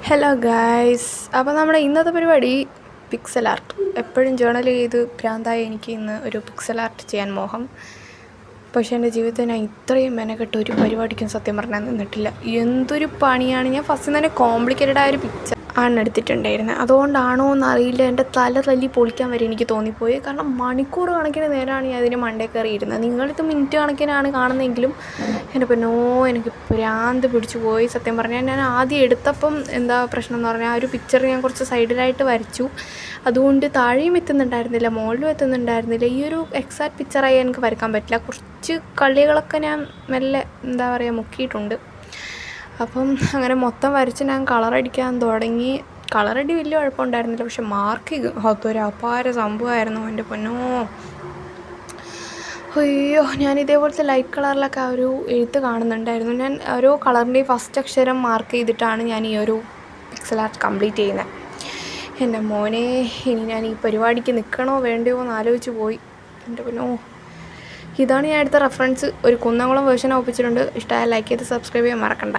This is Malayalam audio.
ഹലോ ഗായ്സ്, അപ്പോൾ നമ്മുടെ ഇന്നത്തെ പരിപാടി പിക്സൽ ആർട്ട്. എപ്പോഴും ജേണൽ ചെയ്ത് ഭ്രാന്തായ എനിക്ക് ഇന്ന് ഒരു പിക്സൽ ആർട്ട് ചെയ്യാൻ മോഹം. പക്ഷേ എൻ്റെ ജീവിതത്തിൽ ഞാൻ ഇത്രയും മെനക്കെട്ട് ഒരു പരിപാടിക്കും സത്യം പറഞ്ഞാൽ നിന്നിട്ടില്ല. എന്തൊരു പണിയാണ്. ഞാൻ ഫസ്റ്റ് തന്നെ കോംപ്ലിക്കേറ്റഡ് ആയ ഒരു പിക്ചർ ആണ് എടുത്തിട്ടുണ്ടായിരുന്നത്. അതുകൊണ്ടാണോ എന്നറിയില്ല, എൻ്റെ തല തല്ലി പൊളിക്കാൻ വരെ എനിക്ക് തോന്നിപ്പോയി. കാരണം മണിക്കൂർ കണക്കിന് നേരമാണ് ഞാൻ അതിന് മണ്ടേ കയറി ഇരുന്നത്. നിങ്ങളിത് മിനിറ്റ് കണക്കിനാണ് കാണുന്നതെങ്കിലും എൻ്റെ പൊന്നോ എനിക്ക് ഭ്രാന്ത് പിടിച്ചു പോയി. സത്യം പറഞ്ഞാൽ ഞാൻ ആദ്യം എടുത്തപ്പം എന്താ പ്രശ്നം എന്ന് പറഞ്ഞാൽ, ആ ഒരു പിക്ചർ ഞാൻ കുറച്ച് സൈഡിലായിട്ട് വരച്ചു. അതുകൊണ്ട് താഴെയും എത്തുന്നുണ്ടായിരുന്നില്ല, മുകളിലും എത്തുന്നുണ്ടായിരുന്നില്ല. ഈ ഒരു എക്സാക്റ്റ് പിക്ചറായി എനിക്ക് വരയ്ക്കാൻ പറ്റില്ല. കുറച്ച് കളികളൊക്കെ ഞാൻ മെല്ലെ എന്താ പറയുക മുക്കിയിട്ടുണ്ട്. അപ്പം അങ്ങനെ മൊത്തം വരച്ച് ഞാൻ കളറടിക്കാൻ തുടങ്ങി. കളറടി വലിയ കുഴപ്പമുണ്ടായിരുന്നില്ല, പക്ഷെ മാർക്ക് അതൊരു അപാര സംഭവമായിരുന്നു എൻ്റെ പൊന്നോ. അയ്യോ, ഞാൻ ഇതേപോലത്തെ ലൈറ്റ് കളറിലൊക്കെ ആ ഒരു എഴുത്ത് കാണുന്നുണ്ടായിരുന്നു. ഞാൻ ഓരോ കളറിൻ്റെയും ഫസ്റ്റ് അക്ഷരം മാർക്ക് ചെയ്തിട്ടാണ് ഞാൻ ഈ ഒരു പിക്സൽ ആർട്ട് കംപ്ലീറ്റ് ചെയ്യുന്നത്. എൻ്റെ മോനെ, ഇനി ഞാൻ ഈ പരിപാടിക്ക് നിൽക്കണോ വേണ്ടയോ എന്ന് ആലോചിച്ച് പോയി. എൻ്റെ പൊന്നോ, ഇതാണ് ഞാൻ എടുത്ത റെഫറൻസ്. ഒരു കുന്നംകുളം വേർഷൻ ഒപ്പിച്ചിട്ടുണ്ട്. ഇഷ്ടമായ ലൈക്ക് ചെയ്ത് സബ്സ്ക്രൈബ് ചെയ്യാൻ മറക്കണ്ട.